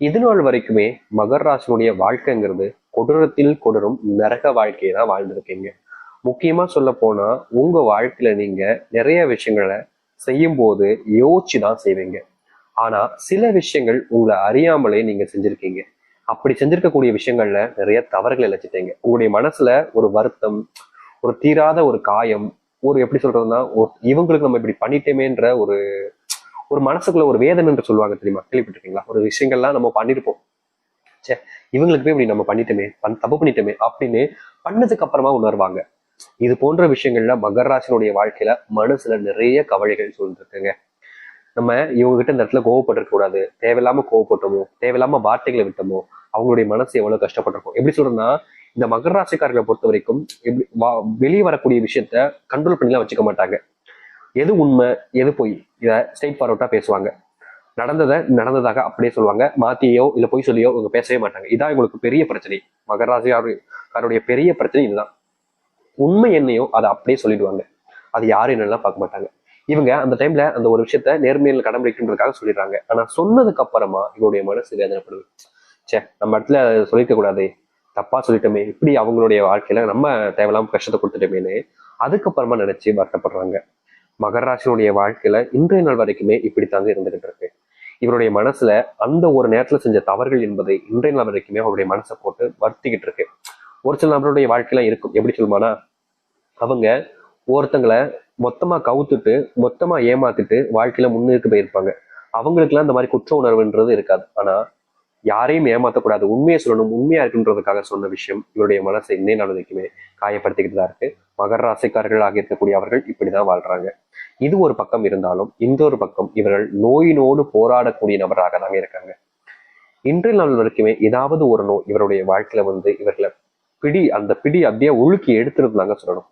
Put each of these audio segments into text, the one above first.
இது நாள் வரைக்குமே மகர ராசினுடைய வாழ்க்கைங்கிறது கொடூரத்தில் கொடூரம் நரக வாழ்க்கையை தான் வாழ்ந்திருக்கீங்க. முக்கியமா சொல்ல போனா உங்க வாழ்க்கையில நீங்க நிறைய விஷயங்களை செய்யும் போது யோசிச்சு தான் செய்வீங்க. ஆனா சில விஷயங்கள் உங்களை அறியாமலே நீங்க செஞ்சிருக்கீங்க. அப்படி செஞ்சிருக்கக்கூடிய விஷயங்கள்ல நிறைய தவறுகள் இழைச்சிட்டீங்க. உங்களுடைய மனசுல ஒரு வருத்தம், ஒரு தீராத ஒரு காயம், ஒரு எப்படி சொல்றதுன்னா இவங்களுக்கு நம்ம இப்படி பண்ணிட்டோமேன்ற ஒரு ஒரு மனசுக்குள்ள ஒரு வேதனை என்று சொல்லுவாங்க தெரியுமா? கேள்விப்பட்டிருக்கீங்களா? ஒரு விஷயங்கள்லாம் நம்ம பண்ணிருப்போம். சே, இவங்களுக்கு போய் இப்படி நம்ம பண்ணிட்டோமே, தப்பு பண்ணிட்டோமே அப்படின்னு பண்ணதுக்கு அப்புறமா உணர்வாங்க. இது போன்ற விஷயங்கள்ல மகர ராசினுடைய வாழ்க்கையில மனசுல நிறைய கவலைகள் சூழ்ந்திருக்குங்க. நம்ம இவங்க கிட்ட இந்த இடத்துல கோவப்பட்டிருக்க கூடாது, தேவையில்லாம கோவப்பட்டோமோ, தேவையில்லாம வார்த்தைகளை விட்டோமோ, அவங்களுடைய மனசு எவ்வளவு கஷ்டப்பட்டிருக்கும். எப்படி சொல்றதுன்னா, இந்த மகர ராசிக்காரர்களை பொறுத்த வரைக்கும் எப்படி வெளியே வரக்கூடிய விஷயத்த கண்ட்ரோல் பண்ணிலாம் வச்சுக்க மாட்டாங்க. எது உண்மை எது பொய் இதை ஸ்ட்ரெயிட் ஃபார்வர்டா பேசுவாங்க. நடந்ததை நடந்ததாக அப்படியே சொல்லுவாங்க. மாத்தியோ இல்ல பொய் சொல்லியோ இவங்க பேசவே மாட்டாங்க. இதான் இவங்களுக்கு பெரிய பிரச்சனை. மகர ராசிக்காரருடைய பெரிய பிரச்சனை இதுதான். உண்மை என்னையோ அதை அப்படியே சொல்லிடுவாங்க. அது யாரும் என்னெல்லாம் பார்க்க மாட்டாங்க. இவங்க அந்த டைம்ல அந்த ஒரு விஷயத்த நேர்மையில் கடைபிடிக்கின்றதுக்காக சொல்லிடுறாங்க. ஆனா சொன்னதுக்கு அப்புறமா இவருடைய மனசு வேதனைப்படுது. சே, நம்ம இடத்துல சொல்லிக்க கூடாது, தப்பா சொல்லிட்டோமே, இப்படி அவங்களுடைய வாழ்க்கையில நம்ம தேவையில்லாம கஷ்டத்தை கொடுத்துட்டோமேன்னு அதுக்கப்புறமா நினைச்சு வருத்தப்படுறாங்க. மகர ராசினுடைய வாழ்க்கையில இன்றைய நாள் வரைக்குமே இப்படித்தாங்க இருந்துகிட்டு இருக்கு. இவருடைய மனசுல அந்த ஒரு நேரத்துல செஞ்ச தவறுகள் என்பதை இன்றைய நாள் வரைக்குமே அவருடைய மனசை போட்டு வருத்திக்கிட்டு இருக்கு. ஒரு சில நபருடைய வாழ்க்கையில இருக்கும். எப்படி சொல்லுமானா, அவங்க ஒருத்தங்களை மொத்தமா கவுத்துட்டு மொத்தமா ஏமாத்திட்டு வாழ்க்கையில முன்னுக்கு போயிருப்பாங்க. அவங்களுக்கு எல்லாம் இந்த மாதிரி குற்ற உணர்வுன்றது இருக்காது. ஆனா யாரையும் ஏமாத்தக்கூடாது, உண்மையை சொல்லணும், உண்மையா இருக்குன்றதுக்காக சொன்ன விஷயம் இவருடைய மனசை இன்னை நாள் வரைக்குமே காயப்படுத்திக்கிட்டு தான் இருக்கு. மகர ராசிக்காரர்களாக இருக்கக்கூடிய அவர்கள் இப்படிதான் வாழ்றாங்க. இது ஒரு பக்கம் இருந்தாலும் இன்னொரு பக்கம் இவர்கள் நோயினோடு போராடக்கூடிய நபராக தாங்க இருக்காங்க. இன்றைய நாள் வரைக்குமே ஏதாவது ஒரு நோய் இவருடைய வாழ்க்கையில இவர்களை அந்த பிடி அப்படியே உழுக்கி எடுத்துருந்தாங்க சொல்லணும்.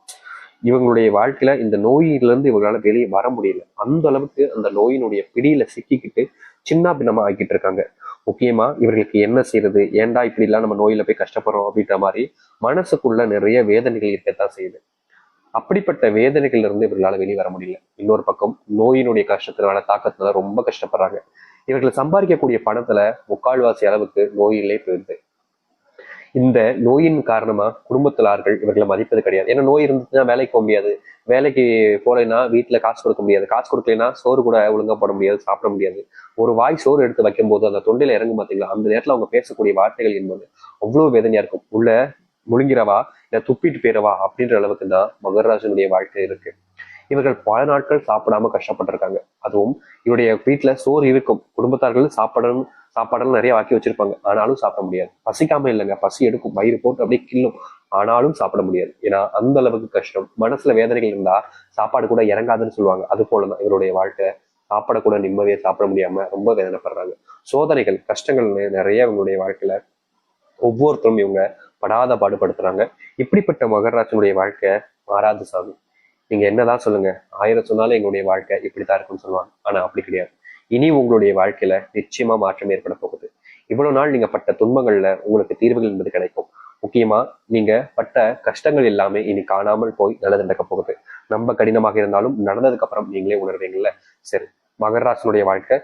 இவங்களுடைய வாழ்க்கையில இந்த நோயிலிருந்து இவங்களால வெளியே வர முடியல. அந்த அளவுக்கு அந்த நோயினுடைய பிடியில சிக்கிக்கிட்டு சின்ன பின்னமா ஆக்கிட்டு இருக்காங்க. முக்கியமா இவர்களுக்கு என்ன செய்யறது, ஏன்டா இப்படி எல்லாம் நம்ம நோயில போய் கஷ்டப்படுறோம் அப்படின்ற மாதிரி மனசுக்குள்ள நிறைய வேதனைகள் இருக்கத்தான் செய்யுது. அப்படிப்பட்ட வேதனைகள் இருந்து இவர்களால வெளியே வர முடியல. இன்னொரு பக்கம் நோயினுடைய கஷ்டத்தினால தாக்கத்தினால ரொம்ப கஷ்டப்படுறாங்க. இவர்கள் சம்பாதிக்கக்கூடிய பணத்துல முக்கால்வாசி அளவுக்கு நோயிலே போயிடுது. இந்த நோயின் காரணமா குடும்பத்தில் ஆட்கள் இவர்களை மதிப்பது கிடையாது. ஏன்னா நோய் இருந்துச்சுன்னா வேலைக்கு போக முடியாது, வேலைக்கு போலைன்னா வீட்டுல காசு கொடுக்க முடியாது, காசு கொடுக்கலைன்னா சோறு கூட ஒழுங்கா போட முடியாது, சாப்பிட முடியாது. ஒரு வாய் சோறு எடுத்து வைக்கும் போது அந்த தொண்டையில இறங்கும் பாத்தீங்களா, அந்த நேரத்துல அவங்க பேசக்கூடிய வார்த்தைகள் என்பது அவ்வளவு வேதனையா இருக்கும். உள்ள முழுங்கிறவா இல்ல துப்பிட்டு போயிடவா அப்படின்ற அளவுக்கு தான் மகராஜனுடைய வாழ்க்கை இருக்கு. இவர்கள் பல நாட்கள் சாப்பிடாம கஷ்டப்பட்டிருக்காங்க. அதுவும் இவருடைய வீட்டுல சோறு இருக்கும், குடும்பத்தார்கள் சாப்பாடெல்லாம் நிறைய ஆக்கி வச்சிருப்பாங்க, ஆனாலும் சாப்பிட முடியாது. பசிக்காம இல்லைங்க, பசி எடுக்கும், வயிறு போட்டு அப்படியே கிள்ளும், ஆனாலும் சாப்பிட முடியாது. ஏன்னா அந்த அளவுக்கு கஷ்டம். மனசுல வேதனைகள் இருந்தா சாப்பாடு கூட இறங்காதுன்னு சொல்லுவாங்க. அது போலதான் இவருடைய வாழ்க்கை. சாப்பாட கூட நிம்மதியை சாப்பிட முடியாம ரொம்ப வேதனைப்படுறாங்க. சோதனைகள் கஷ்டங்கள் நிறைய இவங்களுடைய வாழ்க்கையில ஒவ்வொருத்தரும் இவங்க படாத பாடுபடுத்துறாங்க. இப்படிப்பட்ட மகராஜனுடைய வாழ்க்கை மாறாது சாமி. நீங்க என்னதான் சொல்லுங்க, 1000 சொன்னாலும் எங்களுடைய வாழ்க்கை இப்படித்தான் இருக்குன்னு சொல்லுவாங்க. ஆனா அப்படி கிடையாது. இனி உங்களுடைய வாழ்க்கையில நிச்சயமா மாற்றம் ஏற்பட போகுது. இவ்வளவு நாள் நீங்க பட்ட துன்பங்கள்ல உங்களுக்கு தீர்வுகள் என்பது கிடைக்கும். முக்கியமா நீங்க பட்ட கஷ்டங்கள் எல்லாமே இனி காணாமல் போய் நல்லது நடக்க போகுது. ரொம்ப கடினமாக இருந்தாலும் நடந்ததுக்கு அப்புறம் நீங்களே உணர்வீங்கல்ல. சரி, மகராசனுடைய வாழ்க்கை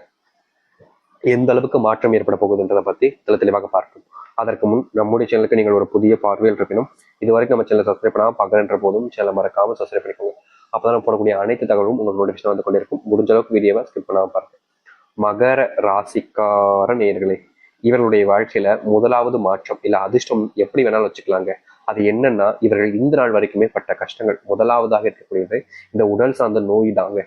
எந்த அளவுக்கு மாற்றம் ஏற்பட போகுதுன்றதை பத்தி தெளிவாக பார்ப்போம். அதற்கு முன் நம்முடைய சேனலுக்கு நீங்கள் ஒரு புதிய பார்வையில் இருப்பினும் இதுவரைக்கும் நம்ம சேனல் சப்ஸ்கிரைப் பண்ணாமல் பார்க்குறன்ற போதும் சேனல் மறக்காம சப்ஸ்கிரைப் பண்ணிக்கோங்க. அப்பதான் நம்ம போடக்கூடிய அனைத்து தகவலும் உங்களுக்கு நோட்டிஃபிகேஷன் வந்து கொண்டிருக்கும். முடிஞ்ச அளவுக்கு வீடியோவை ஸ்கிப் பண்ணாமல் பாருங்க. மகர ராசிக்கார நேயர்களே, இவர்களுடைய வாழ்க்கையில முதலாவது மாற்றம் இல்ல அதிர்ஷ்டம் எப்படி வேணாலும் வச்சுக்கலாங்க. அது என்னன்னா, இவர்கள் இந்த நாள் வரைக்குமே பட்ட கஷ்டங்கள். முதலாவதாக இருக்கக்கூடியது இந்த உடல் சார்ந்த நோய் தாங்க.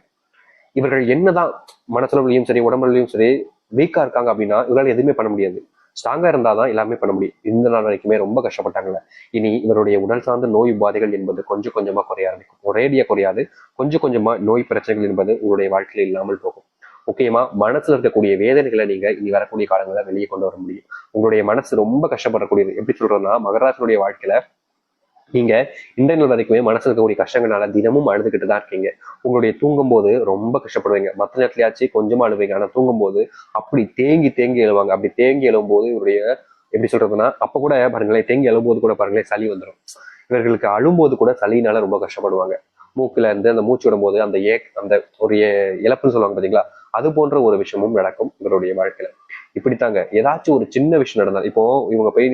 இவர்கள் என்னதான் மனசுலயும் சரி உடம்புலையும் சரி வீக்கா இருக்காங்க அப்படின்னா இவரால் எதுவுமே பண்ண முடியாது. ஸ்ட்ராங்கா இருந்தாதான் எல்லாமே பண்ண முடியும். இந்த நாள் வரைக்குமே ரொம்ப கஷ்டப்பட்டாங்கல்ல. இனி இவருடைய உடல் சார்ந்த நோய் உபாதைகள் என்பது கொஞ்சம் கொஞ்சமா குறைய ஆரம்பிக்கும். ஒரேடியா குறையாது, கொஞ்சம் கொஞ்சமா நோய் பிரச்சனைகள் என்பது உங்களுடைய வாழ்க்கையில இல்லாமல் போகும். முக்கியமா மனசுல இருக்கக்கூடிய வேதனைகளை நீங்க இனி வரக்கூடிய காலங்களை வெளியே கொண்டு வர முடியும். உங்களுடைய மனசு ரொம்ப கஷ்டப்படக்கூடியது. எப்படி சொல்றதுன்னா, மகராசனுடைய வாழ்க்கையில நீங்க இன்றைய நாள் வரைக்குமே மனசுல இருக்கக்கூடிய கஷ்டங்களால தினமும் அழுதுகிட்டு தான் இருக்கீங்க. உங்களுடைய தூங்கும் போது ரொம்ப கஷ்டப்படுவீங்க. மற்ற நேரத்துலயாச்சும் கொஞ்சமா அழுவீங்க. ஆனா தூங்கும் போது அப்படி தேங்கி தேங்கி எழுவாங்க. அப்படி தேங்கி எழுவும் போது இவருடைய எப்படி சொல்றதுன்னா, அப்ப கூட பாருங்களேன், தேங்கி எழும்போது கூட பாருங்களேன் சளி வந்துடும். இவர்களுக்கு அழும்போது கூட சளினால ரொம்ப கஷ்டப்படுவாங்க. மூக்குல இருந்து அந்த மூச்சு விடும்போது அந்த ஒரு இழப்புன்னு சொல்லுவாங்க பாத்தீங்களா, அது போன்ற ஒரு விஷயமும் நடக்கும் இவருடைய வாழ்க்கையில. இப்படித்தாங்க ஏதாச்சும் ஒரு சின்ன விஷயம் நடந்தால், இப்போ இவங்க போய்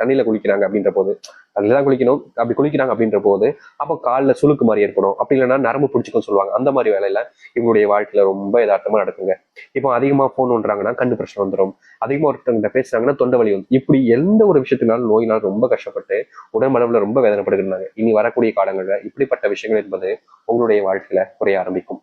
தண்ணியில குளிக்கிறாங்க அப்படின்ற போது, தண்ணியில தான் குளிக்கணும், அப்படி குளிக்கிறாங்க அப்படின்ற போது அப்போ காலில் சுளுக்கு மாதிரி ஏற்படும், அப்படி இல்லைன்னா நரம்பு பிடிச்சிக்கும் சொல்லுவாங்க. அந்த மாதிரி வேலையில இவங்களுடைய வாழ்க்கையில ரொம்ப யதார்த்தமா நடக்குங்க. இப்போ அதிகமா போன் பண்றாங்கன்னா கண்டு பிரச்சனை வந்துடும், அதிகமா ஒருத்தவங்க பேசுறாங்கன்னா தொண்டை வலி வந்து, இப்படி எந்த ஒரு விஷயத்தினாலும் நோயினால் ரொம்ப கஷ்டப்பட்டு உடம்பளவுல ரொம்ப வேதனைப்படுகிறாங்க. இனி வரக்கூடிய காலங்கள்ல இப்படிப்பட்ட விஷயங்கள் என்பது உங்களுடைய வாழ்க்கையில குறைய ஆரம்பிக்கும்.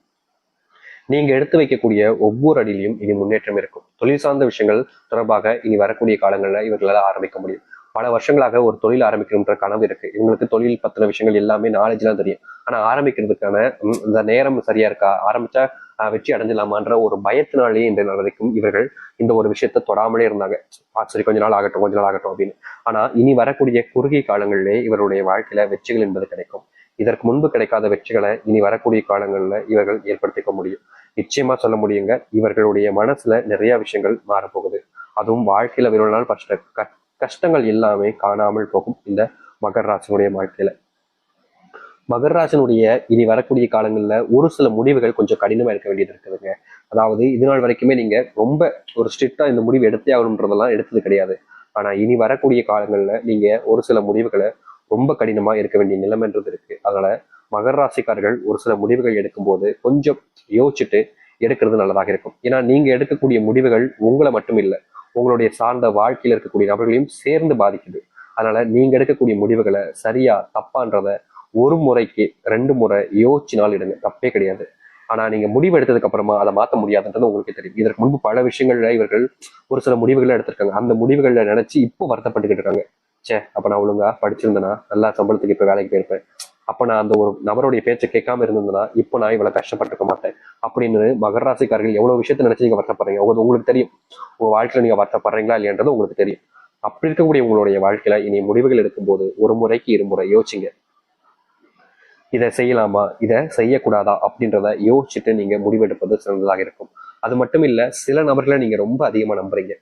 நீங்க எடுத்து வைக்கக்கூடிய ஒவ்வொரு அடியிலையும் இனி முன்னேற்றம் இருக்கும். தொழில் சார்ந்த விஷயங்கள் தொடர்பாக இனி வரக்கூடிய காலங்களில் இவர்களால் ஆரம்பிக்க முடியும். பல வருஷங்களாக ஒரு தொழில் ஆரம்பிக்கணுன்ற கனவு இருக்கு. இவங்களுக்கு தொழில் பத்தின விஷயங்கள் எல்லாமே நாலேஜ் எல்லாம் தெரியும். ஆனா ஆரம்பிக்கிறதுக்கான இந்த நேரம் சரியா இருக்கா, ஆரம்பிச்சா வெற்றி அடைஞ்சலாமான்ற ஒரு பயத்தினாலேயே இந்த நாள் வரைக்கும் இவர்கள் இந்த ஒரு விஷயத்த தொடாமலே இருந்தாங்க. சரி கொஞ்ச நாள் ஆகட்டும், கொஞ்ச நாள் ஆகட்டும் அப்படின்னு. ஆனா இனி வரக்கூடிய குறுகிய காலங்களிலே இவருடைய வாழ்க்கையில வெற்றிகள் என்பது கிடைக்கும். இதற்கு முன்பு கிடைக்காத வெற்றிகளை இனி வரக்கூடிய காலங்களில் இவர்கள் ஏற்படுத்திக்க முடியும். நிச்சயமா சொல்ல முடியுங்க, இவர்களுடைய மனசுல நிறைய விஷயங்கள் மாறப்போகுது. அதுவும் வாழ்க்கையில இவ்வளவு நாள் கஷ்டங்கள் எல்லாமே காணாமல் போகும் இந்த மகர ராசினுடைய வாழ்க்கையில. மகர ராசினுடைய இனி வரக்கூடிய காலங்கள்ல ஒரு சில முடிவுகள் கொஞ்சம் கடினமா இருக்க வேண்டியது இருக்குதுங்க. அதாவது இது நாள் வரைக்குமே நீங்க ரொம்ப ஒரு ஸ்ட்ரிக்டா இந்த முடிவு எடுத்தே ஆகணுன்றதெல்லாம் எடுத்தது கிடையாது. ஆனா இனி வரக்கூடிய காலங்கள்ல நீங்க ஒரு சில முடிவுகளை ரொம்ப கடினமா இருக்க வேண்டிய நிலைமைன்றது இருக்கு. அதனால மகர ராசிக்காரர்கள் ஒரு சில முடிவுகள் எடுக்கும்போது கொஞ்சம் யோசிச்சுட்டு எடுக்கிறது நல்லதாக இருக்கும். ஏன்னா நீங்க எடுக்கக்கூடிய முடிவுகள் உங்களை மட்டும் இல்லை, உங்களுடைய சார்ந்த வாழ்க்கையில் இருக்கக்கூடிய நபர்களையும் சேர்ந்து பாதிக்குது. அதனால நீங்க எடுக்கக்கூடிய முடிவுகளை சரியா தப்பான்றத ஒரு முறைக்கு 2 முறை யோசிச்சுனால் இடுங்க, தப்பே கிடையாது. ஆனா நீங்க முடிவு எடுத்ததுக்கு அப்புறமா அதை மாற்ற முடியாதுன்றது உங்களுக்கு தெரியும். இதற்கு முன்பு பல விஷயங்கள்ல இவர்கள் ஒரு சில முடிவுகளை எடுத்திருக்காங்க. அந்த முடிவுகளை நினைச்சு இப்போ வருத்தப்பட்டுக்கிட்டு இருக்காங்க. சே, அப்ப நான் ஒழுங்கா படிச்சிருந்தேன்னா நல்லா சம்பளத்துக்கு இப்ப வேலைக்கு போயிருப்பேன், அப்ப நான் அந்த ஒரு நபருடைய பேச்சை கேட்காம இருந்ததுன்னா இப்போ நான் இவ்வளவு கஷ்டப்பட்டிருக்க மாட்டேன் அப்படின்னு மகர ராசிக்காரர்கள் எவ்வளவு விஷயத்த நினைச்சு நீங்க வருத்தப்படுறீங்க உங்களுக்கு தெரியும். உங்க வாழ்க்கையில நீங்க வருத்தப்படுறீங்களா இல்லையன்றது உங்களுக்கு தெரியும். அப்படி இருக்கக்கூடிய உங்களுடைய வாழ்க்கையில இனி முடிவுகள் எடுக்கும்போது ஒரு முறைக்கு இருமுறை யோசிங்க. இதை செய்யலாமா, இதை செய்யக்கூடாதா அப்படின்றத யோசிச்சுட்டு நீங்க முடிவெடுப்பது சிறந்ததாக இருக்கும். அது மட்டும் இல்ல, சில நபர்களை நீங்க ரொம்ப அதிகமா நம்புறீங்க,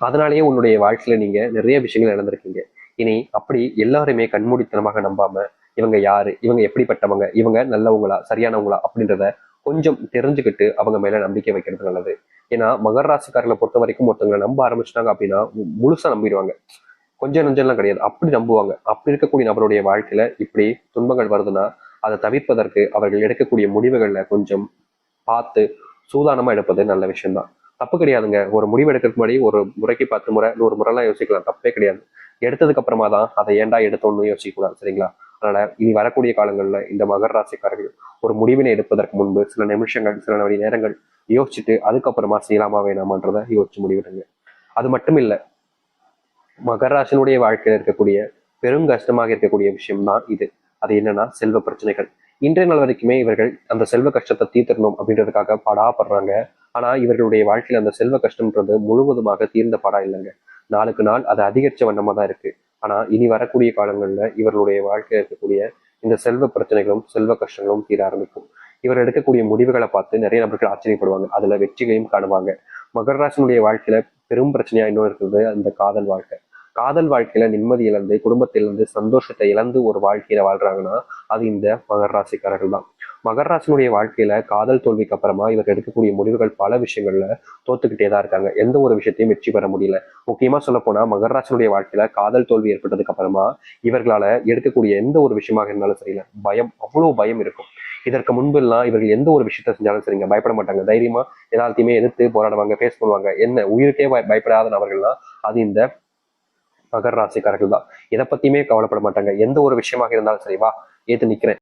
அதனாலேயே உன்னுடைய வாழ்க்கையில நீங்க நிறைய விஷயங்கள் இழந்திருக்கீங்க. இனி அப்படி எல்லாருமே கண்மூடித்தனமாக நம்பாம இவங்க யாரு, இவங்க எப்படிப்பட்டவங்க, இவங்க நல்லவங்களா சரியானவங்களா அப்படின்றத கொஞ்சம் தெரிஞ்சுக்கிட்டு அவங்க மேல நம்பிக்கை வைக்கிறது நல்லது. ஏன்னா மகர ராசிக்காரர்களை பொறுத்த வரைக்கும் ஒருத்தவங்களை நம்ப ஆரம்பிச்சிட்டாங்க அப்படின்னா முழுசா நம்பிடுவாங்க. கொஞ்சம் நெஞ்சம்லாம் கிடையாது, அப்படி நம்புவாங்க. அப்படி இருக்கக்கூடிய நபருடைய வாழ்க்கையில இப்படி துன்பங்கள் வருதுன்னா அதை தவிர்ப்பதற்கு அவர்கள் எடுக்கக்கூடிய முடிவுகள்ல கொஞ்சம் பார்த்து சூதானமா எடுப்பது நல்ல விஷயம்தான். தப்பு கிடையாதுங்க. ஒரு முடிவு எடுக்கிறதுக்கு முன்னாடி ஒரு முறைக்கு 10 முறை 100 முறைலாம் யோசிக்கலாம், தப்பே கிடையாது. எடுத்ததுக்கு அப்புறமா தான் அதை ஏன்டா எடுத்தோன்னு யோசிக்க கூடாது, சரிங்களா? அதனால இனி வரக்கூடிய காலங்கள்ல இந்த மகர ராசிக்காரர்கள் ஒரு முடிவினை எடுப்பதற்கு முன்பு சில நிமிஷங்கள் சில மணி நேரங்கள் யோசிச்சுட்டு அதுக்கப்புறமா செய்யலாமா வேணாமான்றதை யோசிச்சு முடிவிடுங்க. அது மட்டும் இல்ல, மகர ராசினுடைய வாழ்க்கையில இருக்கக்கூடிய பெரும் கஷ்டமாக இருக்கக்கூடிய விஷயம் தான் இது. அது என்னன்னா செல்வ பிரச்சனைகள். இன்றைய நாள் வரைக்குமே இவர்கள் அந்த செல்வ கஷ்டத்தை தீர்த்தரணும் அப்படின்றதுக்காக படாப்படுறாங்க. ஆனா இவர்களுடைய வாழ்க்கையில அந்த செல்வ கஷ்டம்ன்றது முழுவதுமாக தீர்ந்த பாடா இல்லைங்க. நாளுக்கு நாள் அது அதிகரிச்ச வண்ணமா தான் இருக்கு. ஆனா இனி வரக்கூடிய காலங்கள்ல இவர்களுடைய வாழ்க்கையில இருக்கக்கூடிய இந்த செல்வ பிரச்சனைகளும் செல்வ கஷ்டங்களும் தீர ஆரம்பிக்கும். இவர் எடுக்கக்கூடிய முடிவுகளை பார்த்து நிறைய நபர்கள் ஆச்சரியப்படுவாங்க, அதுல வெற்றிகளையும் காணுவாங்க. மகர ராசினுடைய வாழ்க்கையில பெரும் பிரச்சனையா இன்னும் இருக்குது அந்த காதல் வாழ்க்கை. காதல் வாழ்க்கையில நிம்மதி இழந்து குடும்பத்திலிருந்து சந்தோஷத்தை இழந்து ஒரு வாழ்க்கையில வாழ்றாங்கன்னா அது இந்த மகர ராசிக்காரர்கள் தான். மகர ராசினுடைய வாழ்க்கையில காதல் தோல்விக்கு அப்புறமா இவர் எடுக்கக்கூடிய முடிவுகள் பல விஷயங்கள்ல தோத்துக்கிட்டே தான் இருக்காங்க. எந்த ஒரு விஷயத்தையும் வெற்றி பெற முடியல. முக்கியமா சொல்ல போனா மகர ராசினுடைய வாழ்க்கையில காதல் தோல்வி ஏற்பட்டதுக்கு அப்புறமா இவர்களால எடுக்கக்கூடிய எந்த ஒரு விஷயமாக இருந்தாலும் சரியில்லை, பயம், அவ்வளவு பயம் இருக்கும். இதற்கு முன்பு எல்லாம் இவர்கள் எந்த ஒரு விஷயத்த செஞ்சாலும் சரிங்க பயப்பட மாட்டாங்க, தைரியமா எல்லாத்தையுமே எதிர்த்து போராடுவாங்க, ஃபேஸ் பண்ணுவாங்க. என்ன உயிருக்கே பயப்படாத நபர்கள்லாம் அது இந்த மகர ராசிக்காரர்கள் தான். இதை பத்தியுமே கவலைப்பட மாட்டாங்க. எந்த ஒரு விஷயமாக இருந்தாலும் சரி, வா ஏத்து நிக்கிறேன்